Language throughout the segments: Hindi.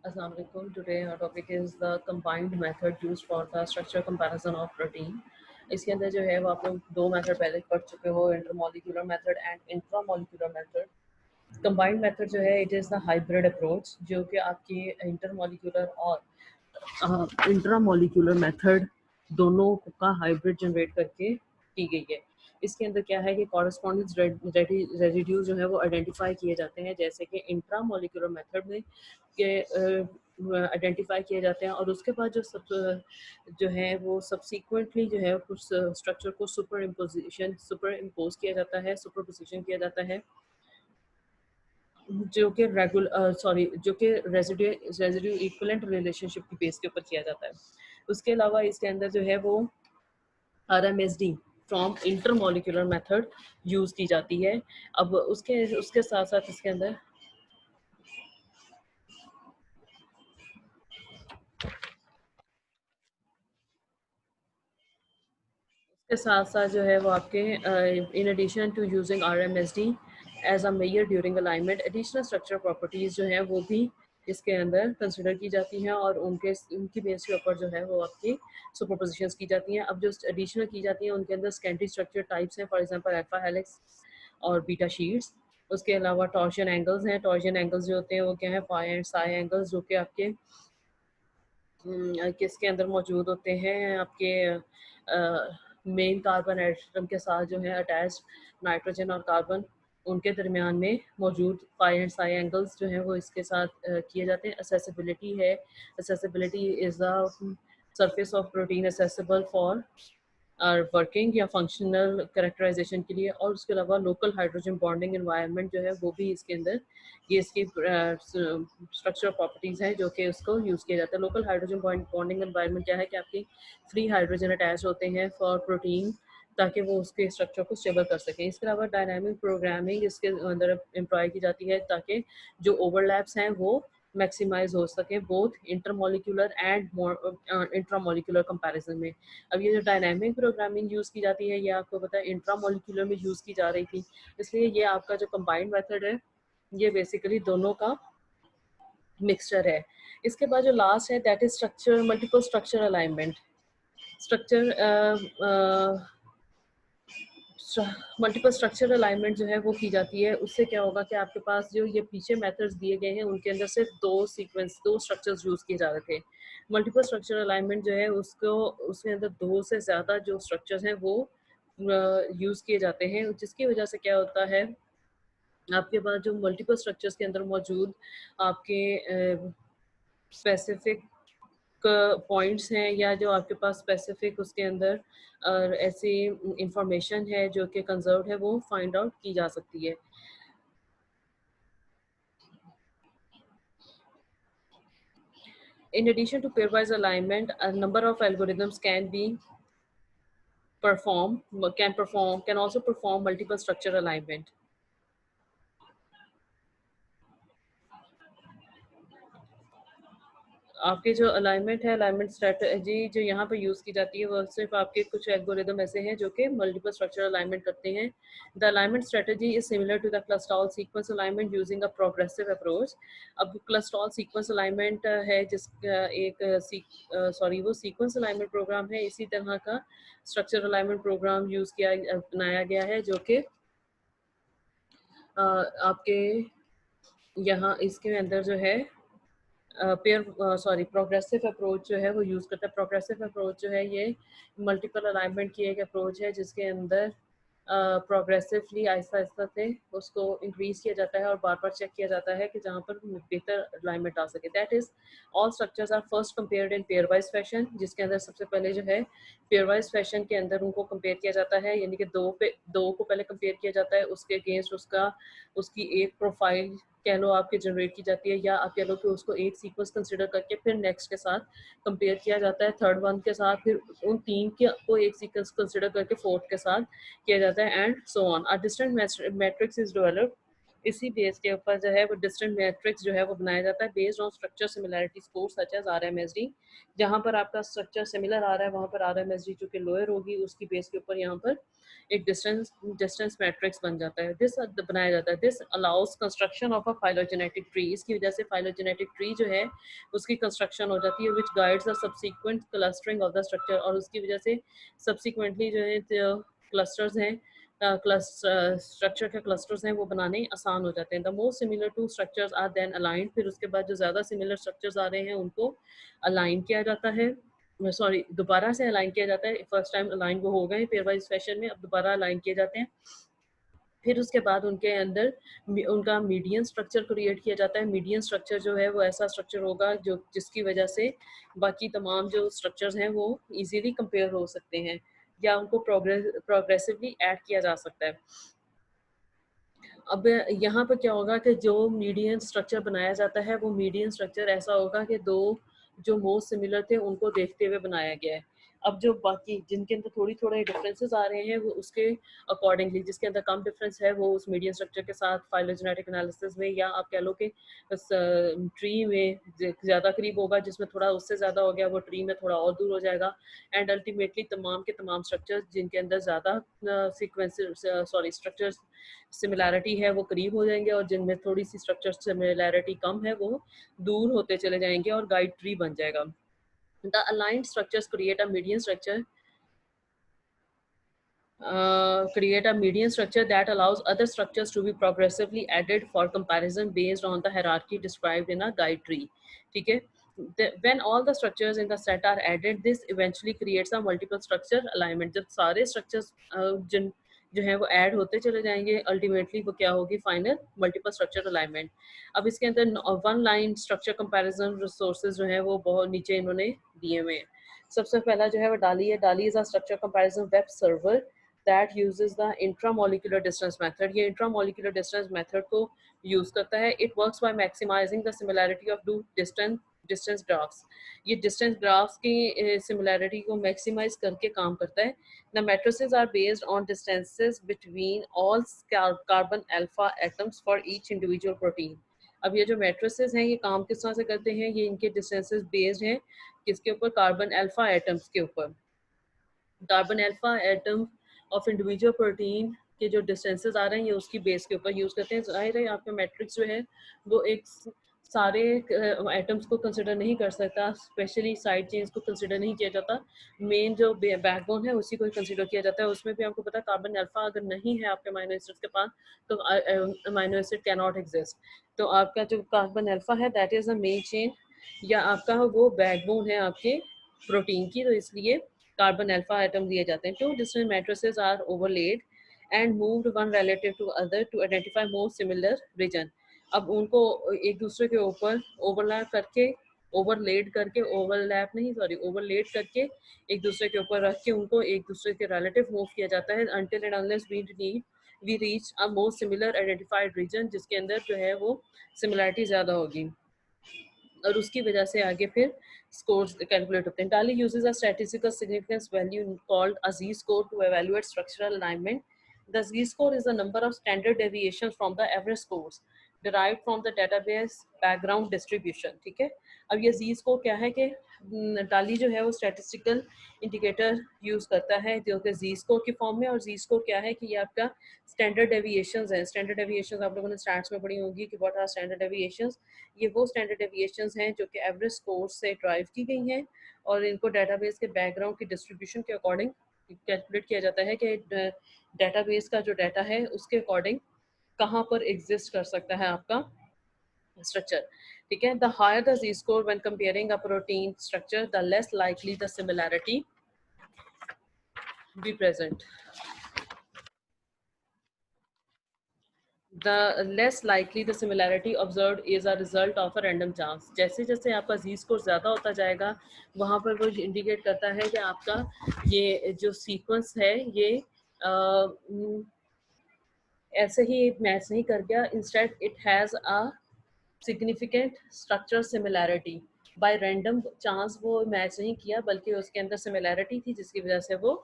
Assalamu alaikum. Today our topic is the combined method used for the structure comparison of protein. इसके अंदर जो है वो आप लोग दो मेथड पहले पढ़ चुके हो, intermolecular method and intramolecular method. Combined method जो है it is the hybrid approach, जो कि आपकी इंटरमोलिकुलर और इंट्रामोलिकुलर मेथड दोनों का हाइब्रिड जनरेट करके की गई है। इसके अंदर क्या है कि कॉरस्पॉन्डेंस रेजिड्यू जो है वो आइडेंटिफाई किए जाते हैं, जैसे कि इंट्रामोलिकुलर मेथड में के आइडेंटिफाई किए जाते हैं, और उसके बाद जो है वो सब्सिक्वेंटली जो है कुछ स्ट्रक्चर को सुपर इम्पोज किया जाता है, सुपर पोजिशन किया जाता है, जो कि रेजिड्यू इक्विवेलेंट रिलेशनशिप की बेस के ऊपर किया जाता है। उसके अलावा इसके अंदर जो है वो RMSD from intermolecular method use की जाती है। अब उसके साथ साथ इसके अंदर के साथ साथ जो है वो आपके in addition to using RMSD as a measure during alignment, additional structure properties जो है वो भी इसके अंदर कंसिडर की जाती हैं, और उनकी बेस के ऊपर जो है वो आपकी सुपरपोजिशंस की जाती हैं। अब जो एडिशनल की जाती हैं उनके अंदर स्कैंटी स्ट्रक्चर टाइप्स हैं, फॉर एग्जांपल अल्फा हेलिक्स और बीटा शीट्स। उसके अलावा टॉर्शन एंगल्स हैं। टॉर्शन एंगल्स जो होते हैं वो क्या है, पाई एंड साई एंगल्स, जो कि आपके किसके अंदर मौजूद होते हैं, आपके मेन कार्बन एटम के साथ जो है अटैच नाइट्रोजन और कार्बन, उनके दरमियान में मौजूद पाई एंड साई एंगल्स जो हैं वो इसके साथ किए जाते हैं। असेसिबिलिटी है, accessibility is the surface of protein accessible for working या फंक्शनल करेक्टराइजेशन के लिए, और उसके अलावा लोकल हाइड्रोजन बॉन्डिंग एनवायरनमेंट जो है वो भी इसके अंदर ये इसकी स्ट्रक्चरल प्रॉपर्टीज़ हैं जो कि उसको यूज़ किया जाता है। लोकल हाइड्रोजन बॉन्डिंग एनवायरनमेंट क्या है कि आपकी फ्री हाइड्रोजन अटैच होते हैं फॉर प्रोटीन, ताकि वो उसके स्ट्रक्चर को स्टेबल कर सकें। इसके अलावा डायनामिक प्रोग्रामिंग इसके अंदर एम्प्लॉय की जाती है, ताकि जो ओवरलैप्स हैं वो मैक्सिमाइज हो सके, both intermolecular and intramolecular comparison में। अब ये जो डायनामिक प्रोग्रामिंग यूज़ की जाती है, ये आपको पता है इंट्रामोलिकुलर में यूज़ की जा रही थी, इसलिए ये आपका जो कंबाइंड मेथड है ये बेसिकली दोनों का मिक्सचर है। इसके बाद जो लास्ट है that is structure multiple structure alignment. Structure multiple structure alignment जो है वो की जाती है। उससे क्या होगा कि आपके पास जो ये पीछे मेथड्स दिए गए हैं उनके अंदर सिर्फ दो स्ट्रक्चर्स यूज़ किए जा रहे थे। मल्टीपल स्ट्रक्चर अलाइनमेंट जो है उसको उसके अंदर दो से ज़्यादा जो स्ट्रक्चर्स हैं वो यूज़ किए जाते हैं, जिसकी वजह से क्या होता है, आपके पास जो मल्टीपल स्ट्रक्चर्स के अंदर मौजूद आपके स्पेसिफिक पॉइंट्स हैं, या जो आपके पास स्पेसिफिक उसके अंदर ऐसी इंफॉर्मेशन है जो कि कंजर्व है, वो फाइंड आउट की जा सकती है। In addition to pairwise alignment, a number of algorithms can also perform multiple structure alignment. आपके जो अलाइनमेंट है, अलाइनमेंट स्ट्रेटजी जो यहाँ पे यूज़ की जाती है वो सिर्फ आपके कुछ एल्गोरिदम ऐसे हैं जो कि मल्टीपल स्ट्रक्चर अलाइनमेंट करते हैं। The alignment strategy is similar to the क्लस्टॉल sequence alignment using a progressive approach. अब क्लस्टॉल सीक्वेंस अलाइनमेंट है वो सीक्वेंस अलाइनमेंट प्रोग्राम है। इसी तरह का स्ट्रक्चर अलाइनमेंट प्रोग्राम अपनाया गया है, जो कि आपके यहाँ इसके अंदर जो है प्रोग्रेसिव अप्रोच जो है वो यूज़ करता है। प्रोग्रेसिव अप्रोच जो है ये मल्टीपल अलाइनमेंट की एक अप्रोच है, जिसके अंदर प्रोग्रेसिवली आहिस्ता आहिस्ता से उसको इंक्रीज किया जाता है और बार बार चेक किया जाता है कि जहाँ पर बेहतर अलाइनमेंट आ सके। That is all structures are first compared in pairwise fashion, जिसके अंदर सबसे पहले जो है पेयर वाइज फैशन के अंदर उनको कंपेयर किया जाता है, यानी कि दो को पहले कंपेयर किया जाता है, उसके अगेंस्ट उसकी एक प्रोफाइल कह लो आपके जनरेट की जाती है, या आप कह लो कि उसको एक सीक्वेंस कंसिडर करके फिर नेक्स्ट के साथ कंपेयर किया जाता है, थर्ड वन के साथ, फिर उन तीन के को एक सीक्वेंस कंसिडर करके फोर्थ के साथ किया जाता है, and so on. A distant matrix is developed इसी बेस के ऊपर जो है वो डिस्टेंस मैट्रिक्स जो है वो बनाया जाता है based on structure similarity score such as RMSD. जहाँ पर आपका स्ट्रक्चर सिमिलर आ रहा है वहाँ पर आरएमएसडी जो कि लोअर होगी उसकी बेस के ऊपर यहाँ पर एक डिस्टेंस डिस्टेंस मैट्रिक्स बन जाता है। दिस बनाया जाता है। This allow us construction of a phylogenetic tree. इसकी वजह से फाइलोजेनेटिक ट्री जो है उसकी कंस्ट्रक्शन हो जाती है विच guides the subsequent clustering of the structure, और उसकी वजह से सब्सिक्वेंटली जो है क्लस्टर्स हैं स्ट्रक्चर के क्लस्टर्स हैं वो बनाने आसान हो जाते हैं। The most similar two structures are then aligned. फिर उसके बाद जो ज़्यादा सिमिलर स्ट्रक्चर्स आ रहे हैं उनको अलाइन किया जाता है, सॉरी दोबारा से अलाइन किया जाता है। फर्स्ट टाइम अलाइन वो हो गए पेयर वाइज फैशन में, अब दोबारा अलाइन किए जाते हैं। फिर उसके बाद उनके अंदर उनका मीडियन स्ट्रक्चर क्रिएट किया जाता है। मीडियन स्ट्रक्चर जो है वो ऐसा स्ट्रक्चर होगा जो जिसकी वजह से बाकी तमाम जो स्ट्रक्चर्स हैं वो इजीली कंपेयर हो सकते हैं या उनको प्रोग्रेसिवली ऐड किया जा सकता है। अब यहाँ पर क्या होगा कि जो मीडियन स्ट्रक्चर बनाया जाता है वो मीडियन स्ट्रक्चर ऐसा होगा कि दो जो मोस्ट सिमिलर थे उनको देखते हुए बनाया गया है। अब जो बाकी जिनके अंदर थोड़ी थोड़े डिफरेंसेस आ रहे हैं वो उसके अकॉर्डिंगली, जिसके अंदर कम डिफरेंस है वो उस मीडियन स्ट्रक्चर के साथ फाइलोजेनेटिक एनालिसिस में या आप कह लो कि ट्री में ज़्यादा करीब होगा, जिसमें थोड़ा उससे ज़्यादा हो गया वो ट्री में थोड़ा और दूर हो जाएगा। एंड अल्टीमेटली तमाम के तमाम स्ट्रक्चर्स जिनके अंदर ज़्यादा सीक्वेंस सॉरी स्ट्रक्चर्स सिमिलैरिटी है वो करीब हो जाएंगे, और जिनमें थोड़ी सी स्ट्रक्चर सिमिलैरिटी कम है वो दूर होते चले जाएंगे और गाइड ट्री बन जाएगा। The aligned structures create a median structure create a median structure that allows other structures to be progressively added for comparison based on the hierarchy described in a guide tree. ठीक है, when all the structures in the set are added, this eventually creates a multiple structure alignment. जब सारे structures जिन जो है वो ऐड होते चले जाएंगे, अल्टीमेटली वो क्या होगी, फाइनल मल्टीपल स्ट्रक्चर अलाइनमेंट। अब इसके अंदर one line structure comparison resources जो है वो बहुत नीचे इन्होंने दिए हुए हैं। सबसे पहला जो है वो डाली है। डाली is a structure comparison web server that uses the intramolecular distance method. ये intramolecular distance method को यूज करता है। It works by maximizing the similarity of two distance graphs. ये distance graphs की similarity को maximize करके काम करता है। The matrices are based on distances between all carbon alpha atoms for each individual protein. अब ये जो matrices हैं ये काम किस तरह से करते हैं, ये इनके distances based हैं किसके ऊपर, कार्बन अल्फा एटम्स के ऊपर। Carbon alpha atom of individual protein के जो डिस्टेंसेस आ रहे हैं ये उसकी बेस के ऊपर यूज़ करते हैं। जाहिर है आपका मैट्रिक्स जो है वो एक सारे एटम्स को कंसिडर नहीं कर सकता, स्पेशली साइड चेन्स को कंसिडर नहीं किया जाता। मेन जो बैकबोन है उसी को कंसिडर किया जाता है। उसमें भी आपको पता है कार्बन अल्फा अगर नहीं है आपके अमाइनो एसिड्स के पास तो amino acid can not exist. तो आपका जो कार्बन अल्फा है that is the main chain या आपका वो बैकबोन है आपके प्रोटीन की, तो इसलिए कार्बन अल्फा एटम दिए जाते हैं। To different matrices are ओवरलेड and moved one relative to other to identify more similar reason. अब उनको एक दूसरे के ऊपर ओवरलैप करके, ओवरलेड करके, ओवरलैप नहीं सॉरी ओवरलेड करके एक दूसरे के ऊपर रख के उनको एक दूसरे के रिलेटिव मूव किया जाता है until and unless we reach a more similar identified region जिसके अंदर जो है वो सिमिलरिटी ज़्यादा होगी, और उसकी वजह से आगे फिर scores calculate होते हैं. Tally uses a statistical significance value called a z-score to evaluate structural alignment. The z-score is the number of standard deviations from the average scores derived from the database background distribution. ठीक है, अब ये z-score क्या है कि टाली जो है वो स्टैटिस्टिकल इंडिकेटर यूज़ करता है जो कि z-score की फॉर्म में, और z-score क्या है कि ये आपका स्टैंडर्ड डेविएशंस हैं। स्टैंडर्ड डेविएशंस आप लोगों ने स्टार्ट्स में पढ़ी होगी कि व्हाट आर स्टैंडर्ड डेविएशंस। ये वो स्टैंडर्ड डेविएशंस हैं जो कि एवरेज स्कोर से ड्राइव की गई हैं और इनको डेटाबेस के बैकग्राउंड की डिस्ट्रीब्यूशन के अकॉर्डिंग कैलकुलेट किया जाता है कि डेटाबेस का जो डाटा है उसके अकॉर्डिंग कहाँ पर एग्जिस्ट कर सकता है आपका स्ट्रक्चर। ठीक है, the higher the Z score when comparing a protein structure the less likely the similarity be present, the less likely the similarity observed is a result of a random chance. जैसे जैसे आपका जी स्कोर ज़्यादा होता जाएगा वहाँ पर वो इंडिकेट करता है कि आपका ये जो सीक्वेंस है ये ऐसे ही मैच नहीं कर गया, instead it has a significant structure similarity. Bye random chance वो मैच नहीं किया बल्कि उसके अंदर सिमिलैरिटी थी जिसकी वजह से वो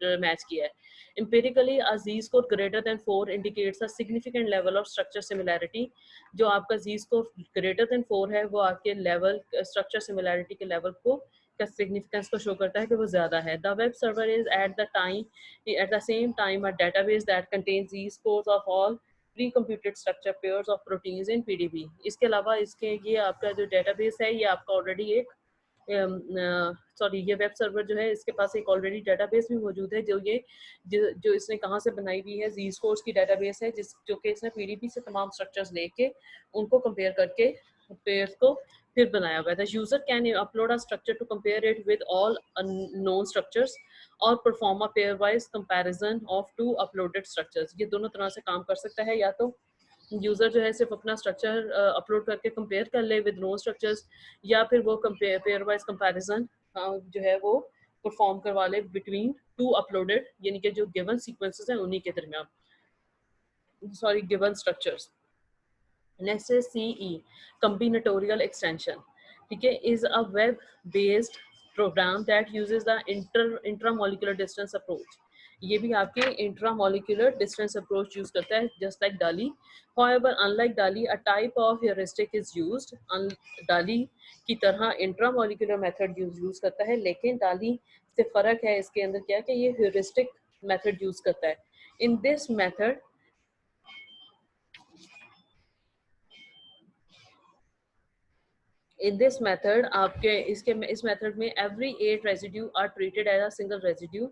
मैच किया है। Empirically a Z score greater than 4 indicates a significant level of structure similarity. जो आपका जी स्कोर ग्रेटर देन 4 है वो आपके लेवल स्ट्रक्चर सिमिलैरिटी के लेवल को का सिग्निफिकेंस को शो करता है कि वो ज़्यादा है। The web server is at the same time a database that contains Z scores of all pre computed structure pairs of proteins in PDB. इसके अलावा इसके ये आपका जो डेटाबेस है ये आपका ऑलरेडी एक सॉरी ये वेब सर्वर जो है इसके पास एक ऑलरेडी डेटाबेस भी मौजूद है जो इसने कहाँ से बनाई हुई है, जी स्कोर्स की डेटाबेस है जो कि इसने पीडीबी से तमाम स्ट्रक्चर्स लेके उनको कंपेयर करके पेयर्स को फिर बनाया हुआ है। The user can upload a structure to compare it with all known structures और perform a pair wise comparison of to uploaded structures. ये दोनों तरह से काम कर सकता है, या तो यूज़र जो है सिर्फ अपना स्ट्रक्चर अपलोड करके कंपेयर कर ले विद नो स्ट्रक्चर्स, या फिर वो पेयर वाइज कंपैरिजन जो है वो परफॉर्म करवा ले बिटवीन टू अपलोडेड, यानी कि जो गिवन सीक्वेंसेस हैं उन्हीं के दरमियान, सॉरी गिवन स्ट्रक्चर्स। नेक्स्ट है CE combinatorial extension, ठीक है, is a web based program that uses the intramolecular distance approach। ये भी आपके इंट्रामोलिकुलर डिस्टेंस अप्रोच यूज करता है जस्ट लाइक डाली। however unlike डाली a type of heuristic is used। डाली की तरह इंट्रामोलिकुलर मेथड यूज करता है, लेकिन डाली से फर्क है इसके अंदर क्या कि ये ह्यूरिस्टिक मेथड यूज करता है। In this method in this method आपके इस मेथड में every 8 residue are treated as a single residue.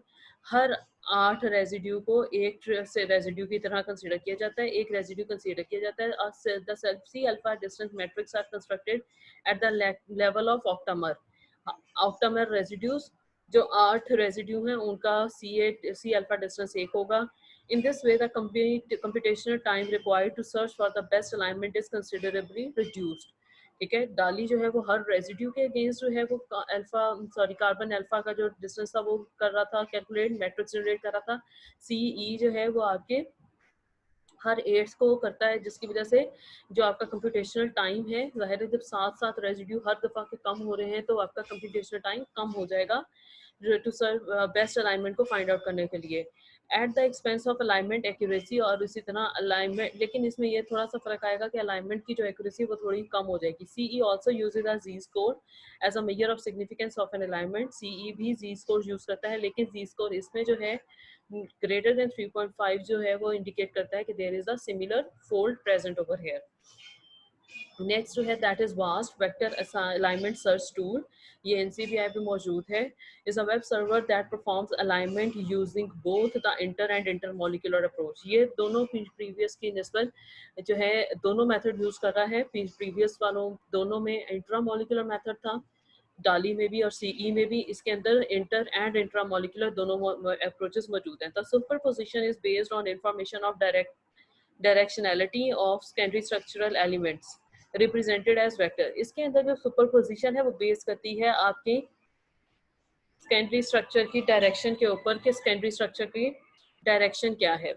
हर 8 रेजिड्यू को एक से रेजिड्यू की तरह कंसीडर किया जाता है, एक रेजिड्यू कंसीडर किया जाता है। The C alpha distance matrix are constructed at the level of octamer. Octamer residues जो 8 रेजिड्यू हैं उनका सी अल्फा डिस्टेंस 1 होगा। In this way, the computational time required to search for the best alignment is considerably reduced। ठीक है, डाली जो है वो हर रेजिड्यू के अगेंस्ट जो है वो कार्बन अल्फा का जो डिस्टेंस था वो कर रहा था कैलकुलेट, मैट्रिक्स जनरेट कर रहा था। CE जो है वो आपके हर एड्स को करता है, जिसकी वजह से जो आपका कंप्यूटेशनल टाइम है, जाहिर है जब 7 रेजिड्यू हर दफ़ा के कम हो रहे हैं तो आपका कंप्यूटेशनल टाइम कम हो जाएगा टू सर्व बेस्ट अलाइनमेंट को फाइंड आउट करने के लिए at the expense of alignment accuracy. और इसी तरह अलाइनमेंट, लेकिन इसमें ये थोड़ा सा फर्क आएगा कि अलाइनमेंट की जो एक्यूरेसी वो थोड़ी कम हो जाएगी। CE also uses a Z score as a measure of significance of an alignment. CE भी जी स्कोर यूज करता है, लेकिन जी स्कोर इसमें जो है ग्रेटर देन 3.5 जो है वो इंडिकेट करता है कि there is a similar fold present over here. Next जो है that is VAST vector alignment search tool. ये NCBI पे मौजूद है। Is a web server that performs alignment using both the inter and intermolecular approach. ये दोनों प्रीवियस की निस्बत जो है दोनों मेथड यूज कर रहा है। प्रीवियस वालों दोनों में इंट्रामोलिकुलर मेथड था, डाली में भी और CE में भी। इसके अंदर इंटर एंड इंट्रामोलिकुलर दोनों अप्रोचेस मौजूद हैं। The super position is based on information of directionality of secondary structural elements represented as vector. इसके अंदर जो सुपर पोजिशन है वो बेस करती है आपकी सेकेंडरी स्ट्रक्चर की डायरेक्शन के ऊपर कि सेकेंडरी स्ट्रक्चर की डायरेक्शन क्या है।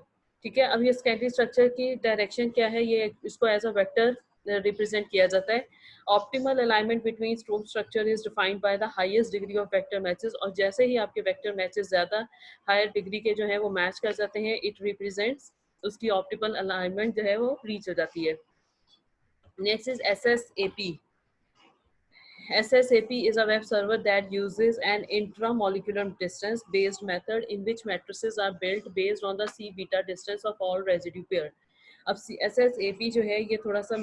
ठीक है, अब ये सेकेंडरी स्ट्रक्चर की डायरेक्शन क्या है, ये इसको एज अ वेक्टर रिप्रेजेंट किया जाता है। Optimal alignment between stroke structure is defined by the highest degree of vector matches. और जैसे ही आपके वेक्टर मैचेस ज़्यादा हायर डिग्री के जो है वो मैच कर जाते हैं, इट रिप्रेजेंट्स उसकी ऑप्टिमल अलाइनमेंट जो है वो रीच हो जाती है। Next is SSAP। SSAP is a web server that uses an intramolecular distance based method in which matrices are built based on the C beta distance of all residue pair। अब SSAP जो है ये थोड़ा सा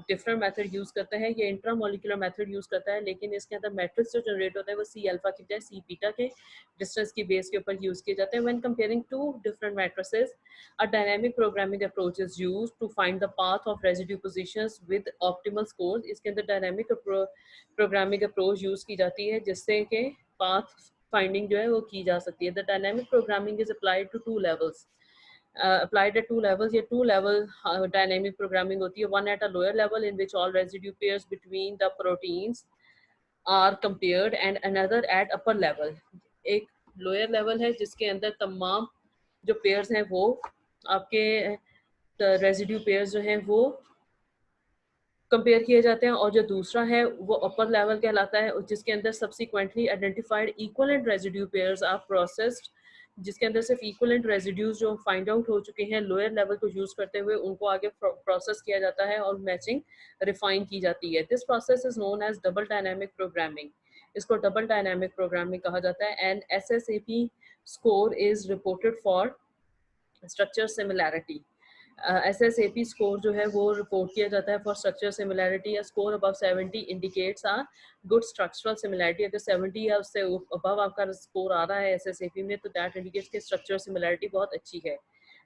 डिफरेंट मेथड यूज करता है, ये इंट्रामोलिकुलर मेथड यूज करता है, लेकिन इसके अंदर मैट्रिक्स जो जनरेट होता है वो C अल्फा की बजाय C बीटा के डिस्टेंस की बेस के ऊपर यूज किए जाते हैं। When comparing two different matrices a dynamic programming approach is used to find the path of residue positions with optimal scores। इसके अंदर डायनामिक प्रोग्रामिंग अप्रोच यूज की जाती है जिससे कि पाथ फाइंडिंग जो है वो की जा सकती है। The dynamic programming is applied to 2 levels। applied at 2 levels। ये 2 level dynamic programming होती है। One at a lower level in which all residue pairs between the proteins are compared and another at upper level। एक lower level है जिसके अंदर तमाम जो pairs हैं वो आपके रेजिड्यू पेयर्स जो हैं वो कंपेयर किए जाते हैं, और जो दूसरा है वो अपर लेवल कहलाता है जिसके अंदर subsequently identified equivalent residue pairs are processed जिसके अंदर सिर्फ इक्वलेंट रेजिड्यूज जो फाइंड आउट हो चुके हैं लोअर लेवल को यूज करते हुए उनको आगे प्रोसेस किया जाता है और मैचिंग रिफाइन की जाती है। This process is known as double dynamic programming. इसको डबल डायनामिक प्रोग्रामिंग कहा जाता है। And SSAP score is reported for structure similarity. SSAP score जो है वो रिपोर्ट किया जाता है फॉर स्ट्रक्चर सिमिलैरिटी। या score above 70 indicates a good structural similarity. अगर 70 या उससे अबव आपका स्कोर आ रहा है SSAP में तो दैट इंडिकेट्स कि स्ट्रक्चर सिमिलैरिटी बहुत अच्छी है।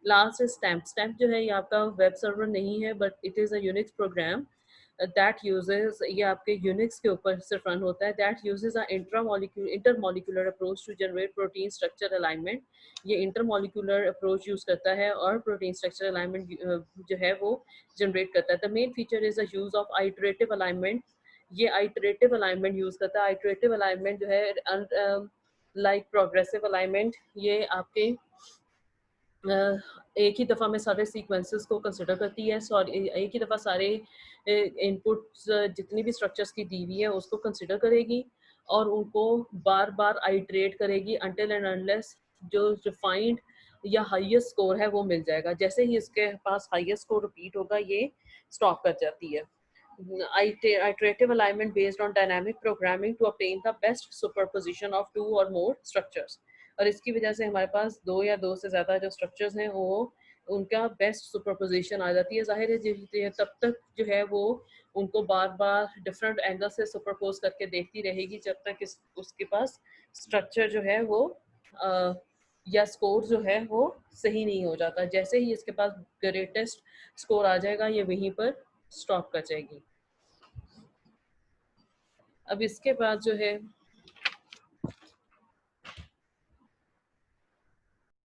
Last stamp. स्टैम्प जो है ये आपका वेब सर्वर नहीं है but it is a Unix program that uses, ये आपके यूनिक्स के ऊपर सिर्फ रन होता है। That uses a intermolecular approach to generate protein structure alignment. ये इंटरमोलिकुलर अप्रोच यूज करता है और प्रोटीन स्ट्रक्चर अलाइनमेंट जो है वो जनरेट करता है। The main feature is the use of iterative alignment. ये आइटरेटिव अलाइनमेंट यूज करता है। आइटरेटिव अलाइनमेंट जो है लाइक प्रोग्रेसिव अलाइनमेंट, ये आपके एक ही दफ़ा में सारे सीक्वेंसेस को कंसिडर करती है। सॉरी, एक ही दफ़ा सारे इनपुट्स जितनी भी स्ट्रक्चर्स की दी हुई है उसको कंसिडर करेगी और उनको बार बार आइट्रेट करेगी अनटिल एंड अनलेस जो रिफाइंड या हाईएस्ट स्कोर है वो मिल जाएगा। जैसे ही इसके पास हाईएस्ट स्कोर रिपीट होगा ये स्टॉप कर जाती है। Iterative alignment based on dynamic programming to obtain the best superposition of two or more structures। और इसकी वजह से हमारे पास दो या दो से ज़्यादा जो स्ट्रक्चर्स हैं वो उनका बेस्ट सुपरपोजिशन आ जाती है। ज़ाहिर है तब तक जो है वो उनको बार बार डिफरेंट एंगल से सुपरपोज करके देखती रहेगी जब तक उसके पास स्ट्रक्चर जो है वो या स्कोर जो है वो सही नहीं हो जाता। जैसे ही इसके पास ग्रेटेस्ट स्कोर आ जाएगा ये वहीं पर स्टॉप कर जाएगी। अब इसके बाद जो है